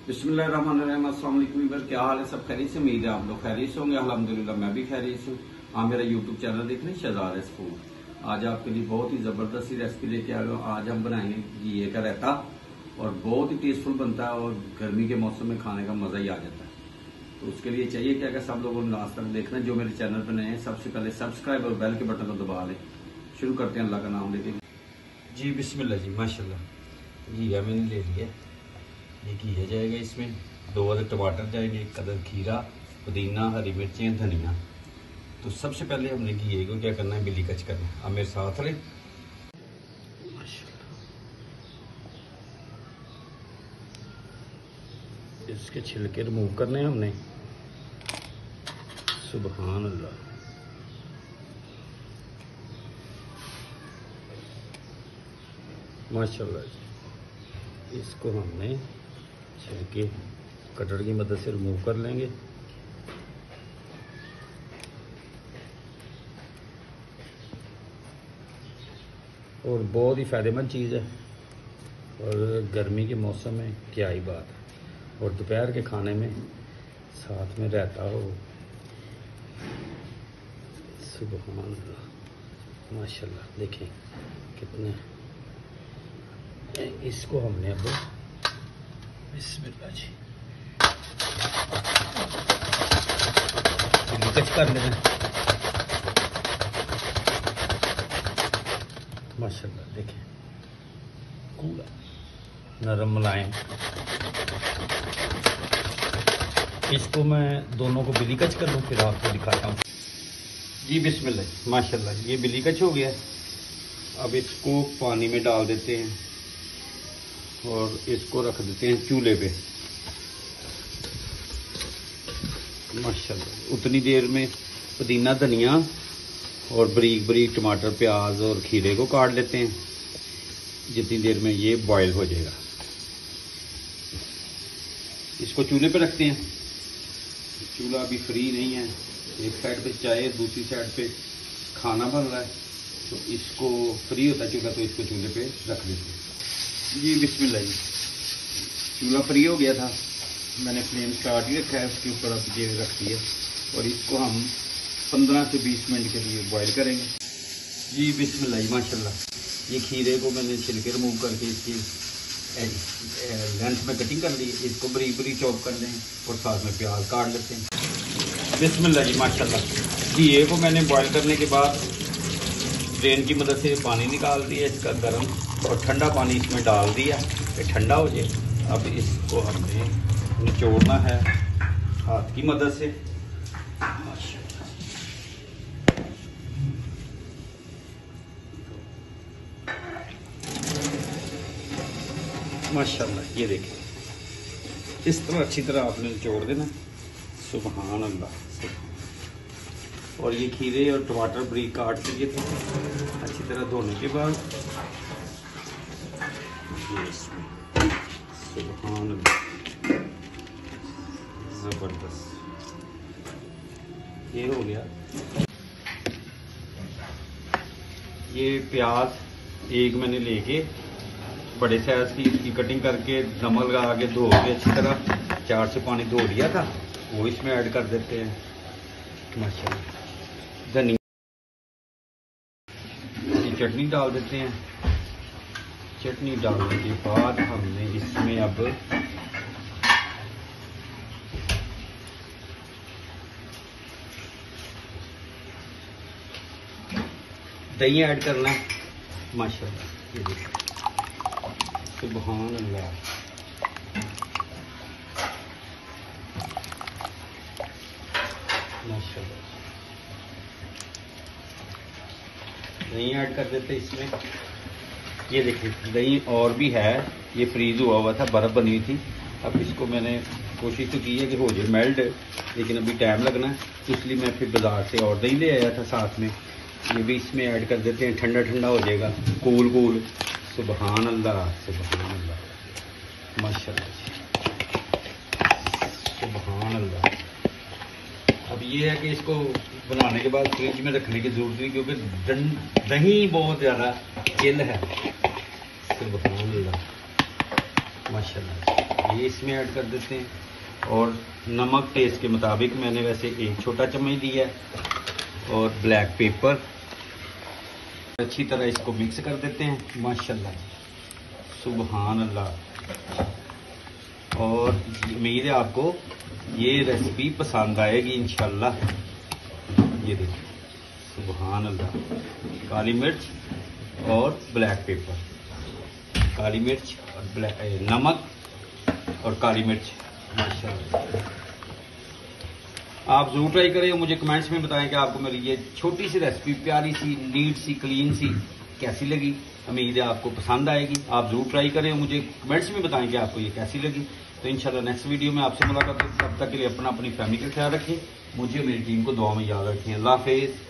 बिस्मिल्लाहिर्रहमानिर्रहीम। अस्सलाम वालेकुम। क्या हाल है? सब खैरियत से? उम्मीद है आप लोग खैरियत से होंगे। अल्हम्दुलिल्लाह मैं भी खैरियत से हूँ। आप मेरा यूट्यूब चैनल देख रहे हैं शहजाद फूड। आज आपके लिए बहुत ही जबरदस्त रेसिपी लेके आए हो। आज हम बनाएंगे घिये का रायता और बहुत ही टेस्टफुल बनता है और गर्मी के मौसम में खाने का मजा ही आ जाता है। तो उसके लिए चाहिए क्या कि सब लोगों ने लास्ट तक देखना। जो मेरे चैनल पर नए हैं सबसे पहले सब्सक्राइब और बेल के बटन को दबा लें। शुरू करते हैं अल्लाह का नाम लेके। जी बिस्मिल्लाह जी, माशाल्लाह। घिया मैंने ले लिया। ये घिया जाएगा, इसमें 2 अदद टमाटर जाएंगे, 1 अदद खीरा, पुदीना, हरी मिर्चें, धनिया। तो सबसे पहले हमने घिये को क्या करना है, बिली कच करना है। आप मेरे साथ रहे। इसके छिलके रिमूव करने हैं हमने। सुभान अल्लाह। माशाल्लाह जी, इसको हमने छिलके कटर की मदद से रिमूव कर लेंगे। और बहुत ही फ़ायदेमंद चीज़ है और गर्मी के मौसम में क्या ही बात है। और दोपहर के खाने में साथ में रहता हो। सुभान अल्लाह, माशाल्लाह। देखें कितने। इसको हमने अब बिस्मिल्लाह जी कच कर लेना। माशाल्लाह देखें पूरा नरम मुलायम। इसको मैं दोनों को बिली कच कर लूँ, फिर आपको दिखाता हूँ। जी बिस्मिल्लाह, माशाल्लाह ये बिली कच हो गया। अब इसको पानी में डाल देते हैं और इसको रख देते हैं चूल्हे पे। माशाल्लाह उतनी देर में पुदीना, धनिया और बारीक बारीक टमाटर, प्याज और खीरे को काट लेते हैं, जितनी देर में ये बॉयल हो जाएगा। इसको चूल्हे पे रखते हैं। चूल्हा अभी फ्री नहीं है, एक साइड पे चाय, दूसरी साइड पे खाना बन रहा है। तो इसको फ्री होता है चूल्हा, तो इसको चूल्हे पे रख देते हैं। जी बिस्मिल्लाह जी, चूल्हा फ्री हो गया था, मैंने फ्लेम स्टार्ट ही रखा है। उसके ऊपर अब ये रख दिया और इसको हम 15 से 20 मिनट के लिए बॉयल करेंगे। जी बिस्मिल्लाह जी, माशाल्लाह ये खीरे को मैंने छिलके रिमूव करके इसकी लेंथ में कटिंग कर ली। इसको बरीक बरीक चॉप कर लें और साथ में प्याज काट लेते हैं। बिस्मिल्लाह जी, माशाल्लाह घिये को मैंने बॉयल करने के बाद ड्रेन की मदद से पानी निकाल दिया इसका गर्म, और ठंडा पानी इसमें डाल दिया कि ठंडा हो जाए। अब इसको हमने निचोड़ना है हाथ की मदद से। माशाल्लाह ये देखिए, इस तरह अच्छी तरह आपने निचोड़ देना। सुभान अल्लाह। और ये खीरे और टमाटर बारीक काट लिए थे, अच्छी तरह धोने के बाद सुभान अल्लाह, जबरदस्त ये हो गया। ये प्याज एक मैंने लेके बड़े साइज की इसकी कटिंग करके नमक लगा के धो के अच्छी तरह 4 से पानी धो लिया था, वो इसमें ऐड कर देते हैं। माशाल्लाह धनिया की चटनी डाल देते हैं। चटनी डालने के बाद हमने इसमें अब दही ऐड करना है। माशाल्लाह ये देखिए, सुभान अल्लाह। माशाल्लाह दही ऐड कर देते इसमें। ये देखिए दही और भी है, ये फ्रीज हुआ हुआ था, बर्फ बनी हुई थी। अब इसको मैंने कोशिश तो की है कि हो जाए मेल्ट, लेकिन अभी टाइम लगना है, इसलिए मैं फिर बाजार से और दही ले आया था साथ में। ये भी इसमें ऐड कर देते हैं, ठंडा ठंडा हो जाएगा, कूल कूल। सुभान अल्लाह, सुभान अल्लाह, माशाल्लाह, सुभान अल्लाह। अब ये है कि इसको बनाने के बाद फ्रिज में रखने की जरूरत नहीं, क्योंकि दही बहुत ज़्यादा चिल है। सुभान अल्लाह, माशाल्लाह। ये इसमें ऐड कर देते हैं। और नमक टेस्ट के मुताबिक मैंने वैसे 1 छोटा चम्मच दिया है। और ब्लैक पेपर, अच्छी तरह इसको मिक्स कर देते हैं। माशाल्लाह, सुबहान अल्लाह। और उम्मीद है आपको ये रेसिपी पसंद आएगी इंशाल्लाह। ये देखिए, सुबहान अल्लाह। काली मिर्च और ब्लैक पेपर, काली मिर्च और नमक और काली मिर्च, माशाल्लाह। आप जरूर ट्राई करें और मुझे कमेंट्स में बताएं कि आपको मेरी ये छोटी सी रेसिपी, प्यारी सी, नीट सी, क्लीन सी कैसी लगी। उम्मीद है आपको पसंद आएगी। आप जरूर ट्राई करें और मुझे कमेंट्स में बताएं कि आपको ये कैसी लगी। तो इंशाल्लाह नेक्स्ट वीडियो में आपसे मुलाकात होगी। तब तक के लिए अपनी फैमिली का ख्याल रखें। मुझे मेरी टीम को दुआ में याद रखें। अल्लाह हाफिज़।